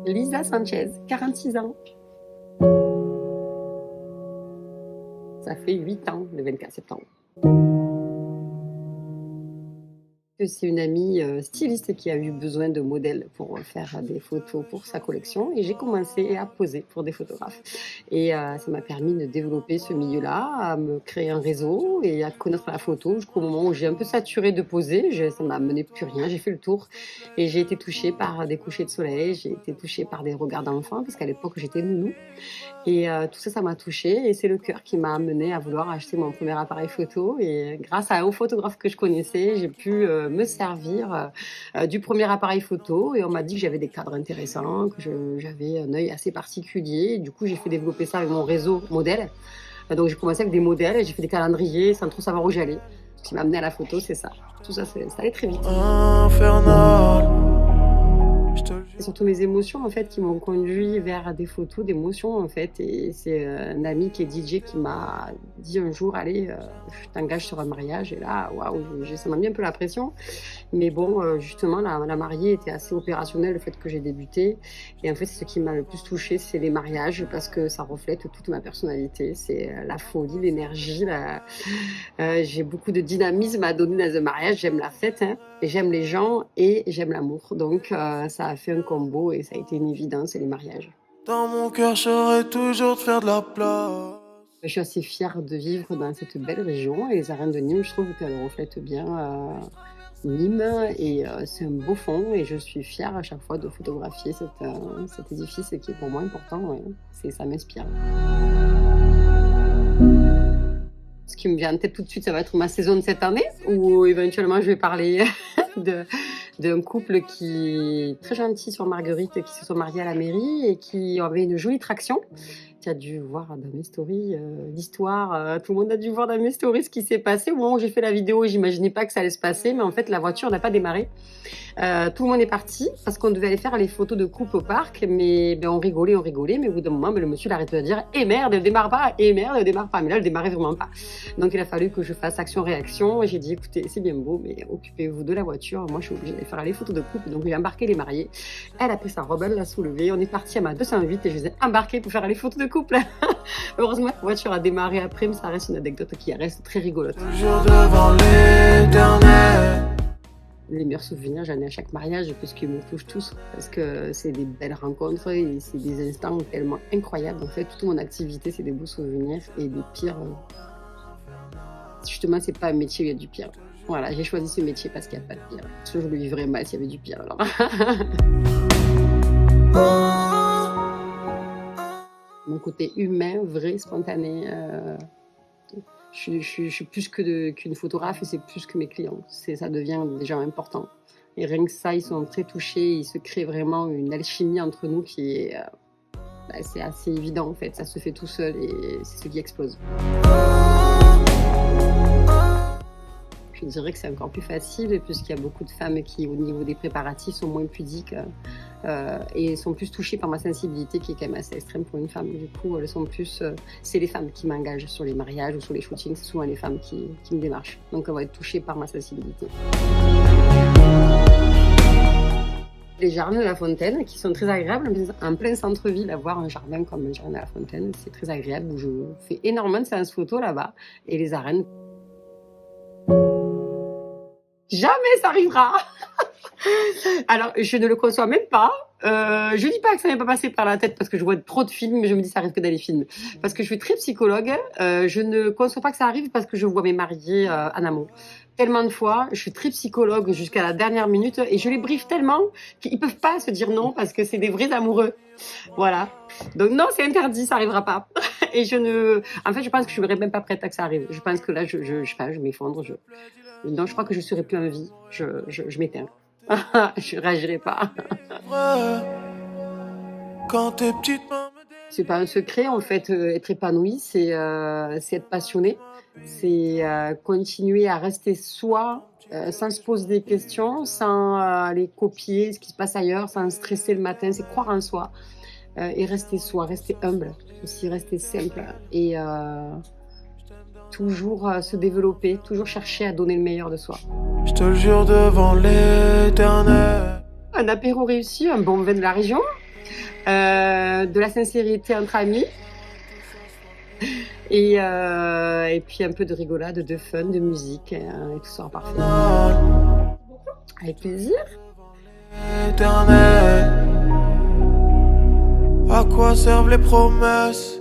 Lisa Sanchez, 46 ans. Ça fait 8 ans, le 24 septembre. C'est une amie styliste qui a eu besoin de modèles pour faire des photos pour sa collection et j'ai commencé à poser pour des photographes. Et ça m'a permis de développer ce milieu-là, à me créer un réseau et à connaître la photo jusqu'au moment où j'ai un peu saturé de poser. Ça m'a amené plus rien, j'ai fait le tour et j'ai été touchée par des couchers de soleil, j'ai été touchée par des regards d'enfants parce qu'à l'époque j'étais nounou. Et tout ça, ça m'a touchée et c'est le cœur qui m'a amenée à vouloir acheter mon premier appareil photo. Et grâce à un photographe que je connaissais, j'ai pu me servir du premier appareil photo et on m'a dit que j'avais des cadres intéressants, que j'avais un œil assez particulier. Et du coup, j'ai fait développer ça avec mon réseau modèle. Donc j'ai commencé avec des modèles et j'ai fait des calendriers sans trop savoir où j'allais. Ce qui m'a amené à la photo, c'est ça. Tout ça, ça allait très vite. Infernal. C'est surtout mes émotions en fait qui m'ont conduit vers des photos d'émotions en fait. Et c'est un ami qui est DJ qui m'a dit un jour allez, je t'engage sur un mariage. Et là, waouh, ça m'a mis un peu la pression. Mais bon, justement, la mariée était assez opérationnelle, le fait que j'ai débuté. Et en fait, ce qui m'a le plus touchée, c'est les mariages parce que ça reflète toute ma personnalité. C'est la folie, l'énergie. J'ai beaucoup de dynamisme à donner dans un mariage. J'aime la fête, hein, et j'aime les gens et j'aime l'amour. Donc, ça a fait un combo et ça a été une évidence, c'est les mariages. Dans mon cœur, j'aurais toujours de faire de la place. Je suis assez fière de vivre dans cette belle région et les arènes de Nîmes, je trouve qu'elles reflètent bien Nîmes et c'est un beau fond et je suis fière à chaque fois de photographier cet édifice qui est pour moi important. Ouais. Ça m'inspire. Ce qui me vient en tête tout de suite, ça va être ma saison de cette année où éventuellement je vais parler d'un couple qui est très gentil sur Marguerite, qui se sont mariés à la mairie et qui avait une jolie traction. Tu as dû voir dans mes stories l'histoire, tout le monde a dû voir dans mes stories ce qui s'est passé. Au moment où j'ai fait la vidéo, j'imaginais pas que ça allait se passer, mais en fait la voiture n'a pas démarré. Tout le monde est parti parce qu'on devait aller faire les photos de couple au parc, mais on rigolait, mais au bout d'un moment, le monsieur l'arrête de dire « Eh merde, elle démarre pas, eh merde, elle démarre pas ». Mais là, elle démarrait vraiment pas. Donc il a fallu que je fasse action-réaction et j'ai dit « Écoutez, c'est bien beau, mais occupez-vous de la voiture. Moi, je suis obligée d'aller faire les photos de couple. » Donc j'ai embarqué les mariés. Elle a pris sa robe, elle l'a soulevée. On est parti à ma 208 et je les ai embarqués pour faire les photos de couple. Heureusement, la voiture a démarré après, mais ça reste une anecdote qui reste très rigolote. Toujours devant l'éternel. Les meilleurs souvenirs, j'en ai à chaque mariage parce qu'ils me touchent tous, parce que c'est des belles rencontres et c'est des instants tellement incroyables. En fait, toute mon activité, c'est des beaux souvenirs et des pires. Justement, c'est pas un métier où il y a du pire. Voilà, j'ai choisi ce métier parce qu'il n'y a pas de pire. Parce que je le vivrais mal s'il y avait du pire. Alors. Mon côté humain, vrai, spontané. Je suis plus qu'une photographe et c'est plus que mes clients. Ça devient déjà important. Et rien que ça, ils sont très touchés. Il se crée vraiment une alchimie entre nous qui est... c'est assez évident en fait. Ça se fait tout seul et c'est ce qui explose. Je dirais que c'est encore plus facile puisqu'il y a beaucoup de femmes qui, au niveau des préparatifs, sont moins pudiques et sont plus touchées par ma sensibilité qui est quand même assez extrême pour une femme. Du coup, elles sont plus... c'est les femmes qui m'engagent sur les mariages ou sur les shootings. C'est souvent les femmes qui me démarchent. Donc, elles vont être touchées par ma sensibilité. Les jardins de la Fontaine qui sont très agréables en plein centre-ville. Avoir un jardin comme le jardin de la Fontaine, c'est très agréable où je fais énormément de séances photos là-bas et les arènes. Jamais ça arrivera. Alors, je ne le conçois même pas. Je dis pas que ça m'est pas passé par la tête parce que je vois trop de films, mais je me dis ça arrive que dans les films. Parce que je suis très psychologue. Je ne conçois pas que ça arrive parce que je vois mes mariés en amont. Tellement de fois, je suis très psychologue jusqu'à la dernière minute et je les briefe tellement qu'ils peuvent pas se dire non parce que c'est des vrais amoureux. Voilà. Donc non, c'est interdit, ça arrivera pas. Et en fait, je pense que je serais même pas prête à que ça arrive. Je pense que là, je m'effondre. Non, je crois que je serai plus en vie. Je m'éteins. Je réagirai pas. Quand tes petites mains me C'est pas un secret en fait. Être épanoui, c'est être passionné. C'est continuer à rester soi sans se poser des questions, sans aller copier ce qui se passe ailleurs, sans stresser le matin. C'est croire en soi et rester soi, rester humble, aussi rester simple et toujours se développer, toujours chercher à donner le meilleur de soi. je te le jure devant l'éternel. Un apéro réussi, un bon vin de la région, De la sincérité entre amis. Et puis un peu de rigolade, de fun, de musique, et tout sera parfait. Avec plaisir. Éternel. À quoi servent les promesses?